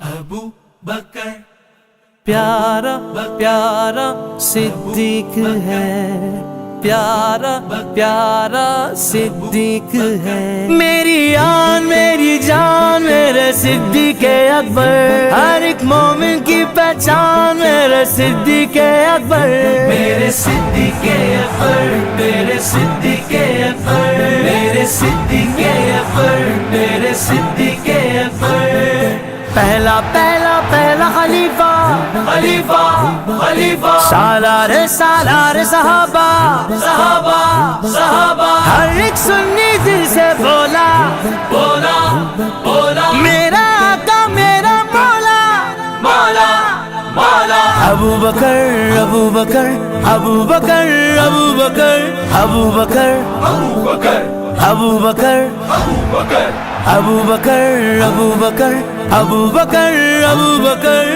ابو بکر پیارا پیارا صدیق ہے، پیارا پیارا صدیق ہے، میری آن میری جان میرے صدیق اکبر، ہر ایک مومن کی پہچان میرے صدیق اکبر، میرے صدیق اکبر، میرے صدیق اکبر، میرے صدیق اکبر، میرے صدیق اکبر، پہلا پہلا پہلا خلیفہ خلیفہ خلیفہ، سالار سالار صحابہ صحابہ صحابہ، ہر ایک سنی دل سے بولا بولا بولا، میرا آقا میرا مولا مولا مولا، ابو بکر ابو بکر ابو بکر ابو بکر ابو بکر ابو بکر ابو بکر ابو بکر ابو بکر ابو بکر ابو بکر ابو بکر،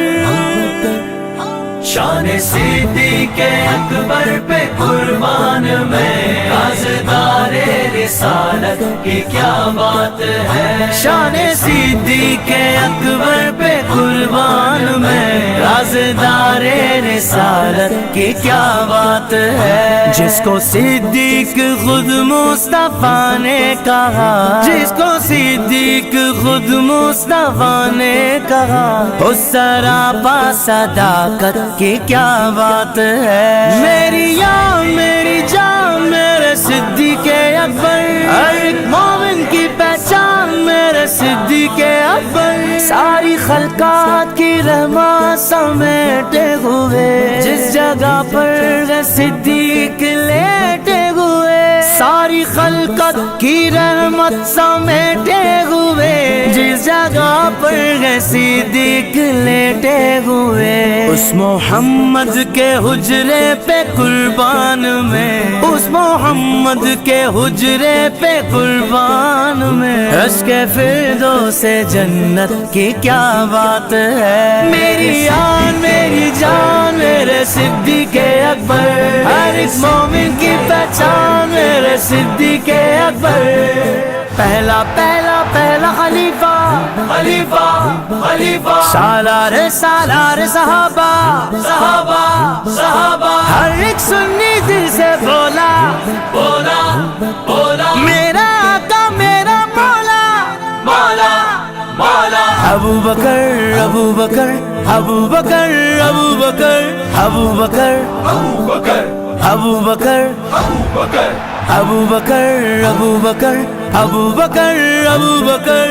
شان صدیق اکبر پہ قربان میں، رازدار رسالت کی کیا بات ہے، شان صدیق اکبر پہ قربان میں، رازدار رسالت کی کیا بات ہے، جس کو صدیق خود مصطفیٰ نے کہا، جس کو صدیق خود مصطفیٰ نے کہا، اس سراپا صداقت کی کیا بات ہے، میری جان میری جان میرے صدیق اکبر، ہر ایک مومن کی پہچان میرے صدیق اکبر، ساری خلقات کی رحمت سمیٹے ہوئے، جس جگہ پر صدیق لیٹے ہوئے، ساری خلقت کی رحمت سمیٹے ہوئے، جس جگہ پر صدیق لیٹے ہوئے، اس محمد کے حجرے پہ قربان میں، اس محمد کے حجرے پہ قربان میں، اس کے فردوس جنت کی کیا بات ہے، میری آن میری جان میرے صدیق اکبر، ہر ایک مومن کی پہچان میرے صدیق اکبر، پہلا پہلا پہلا خلیفہ خلیفہ خلیفہ، سالار سالار صحابہ صحابہ صحابہ، ہر ایک سنی دل سے بولا بولا بولا، میرا آقا میرا مولا مولا مولا، ابو بکر ابو بکر ابو بکر ابو بکر ابو بکر ابو بکر ابو بکر ابو بکر ابو بکر ابو بکر ابو بکر ابو بکر،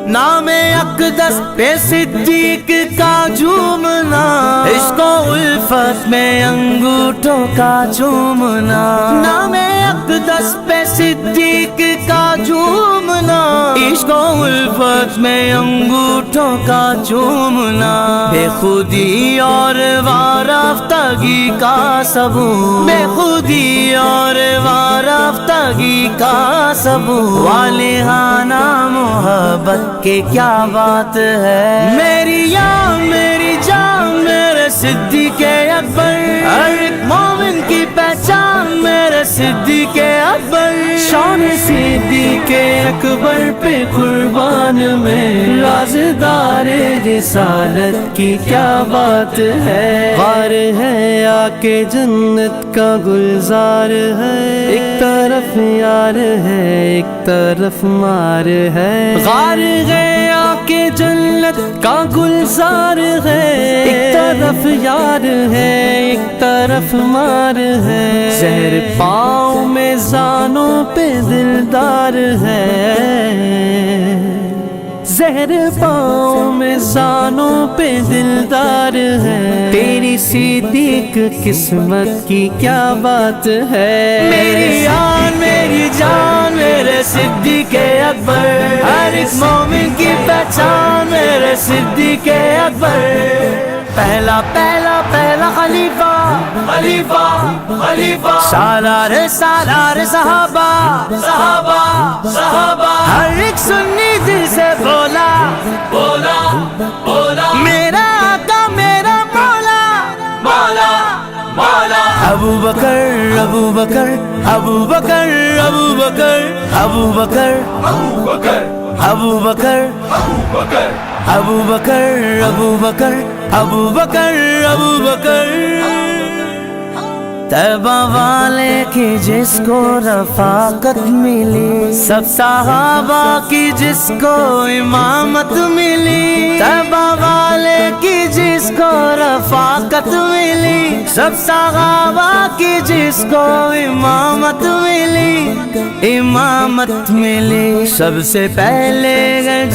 نام اقدس پہ صدیق کا جھومنا، عشق و الفت میں انگوٹھوں کا چومنا، نام اقدس پہ صدیق کا جھومنا، عشق و الفت میں انگوٹھوں کا چومنا، بے خودی اور وارفتگی کا ثبوت، بے خودی اور وارفتگی کا ثبوت، والہانہ محبت کہ کیا بات ہے، میری جان میری جان میرے صدیق اکبر، ہر ایک مومن کی پہچان میرے صدیق اکبر، شان صدیق اکبر پہ قربان میں، رازدار رسالت کی کیا بات ہے، غار ہے آ کے جنت کا گلزار ہے، ایک طرف یار ہے ایک طرف مار ہے، غار ہے آ کے جنت کا گلزار ہے، ایک طرف یار ہے ایک طرف مار ہے، زہر پاؤں میں زانوں پہ دلدار ہے، زہر پاؤں میں زانوں پہ دلدار ہے، تیری صدیق قسمت کی کیا بات ہے، میری آن میری جان میرے صدیق اکبر، ہر ایک مومن کی پہچان میرے صدیق اکبر، پہلا پہلا پہلا خلیفہ خلیفہ خلیفہ، سالار سالار صحابہ صحابہ صحابہ، ہر ایک سنی دل سے بولا بولا بولا، میرا آقا میرا مولا مولا مولا، ابو بکر ابو بکر ابو بکر ابو بکر ابو بکر ابو بکر ابو بکر ابو بکر ابو بکر ابو بکر ابو بکر ابو بکر طیبہ والے کی جس کو رفاقت ملی، سب صحابہ کی جس کو امامت ملی، طیبہ والے کی جس کو رفاقت ملی، سب صحابہ کی جس کو امامت ملی، امامت ملی، سب سے پہلے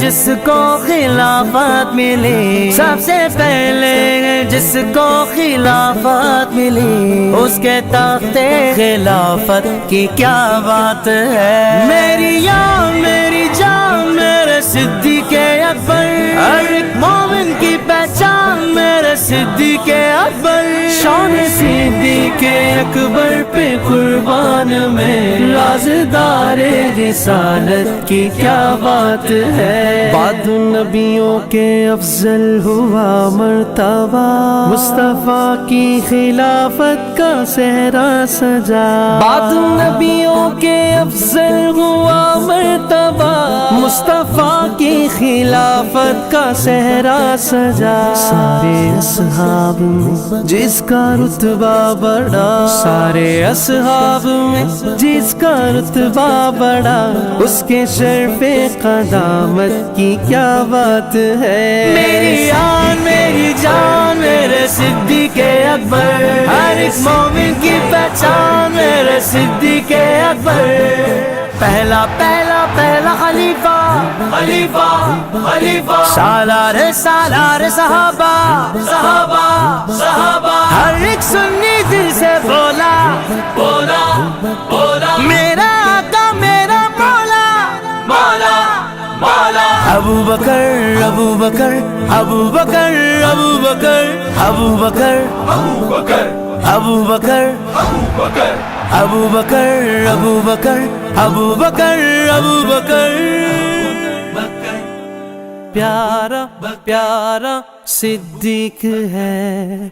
جس کو خلافت ملی، سب سے پہلے جس کو خلافت ملی، اس کے تخت خلافت کی کیا بات ہے۔ میری جان میری جان میرے صدیق اکبر، ہر ایک مومن کی پہچان میرے صدیق اکبر، شان صدیق اکبر پہ قربان میں رازدار رسالت کی کیا بات ہے۔ بعد نبیوں کے افضل ہوا مرتبہ، مصطفیٰ کی خلافت کا صحرا سجا، بعد نبیوں کے افضل ہوا مرتبہ، مصطفیٰ کی خلافت کا صحرا سجا، سارے اصحاب میں جس کا رتبہ بڑا، سارے اصحاب میں جس کا رتبہ بڑا، اس کے شرف قدامت کی کیا بات ہے۔ میری جان میری جان میرے صدیق اکبر، ہر ایک مومن کی پہچان میرے صدیق اکبر، پہلا پہلا پہلا خلیفہ خلیفہ خلیفہ سالار سالار صحابہ صحابہ صحابہ ہر ایک سنی دل سے بولا بولا بولا میرا آقا میرا مولا مولا مولا ابو بکر ابو بکر ابو بکر ابو بکر ابو بکر ابو بکر ابو بکر ابو بکر ابو بکر ابو بکر ابو بکر ابو بکر پیارا پیارا صدیق ہے۔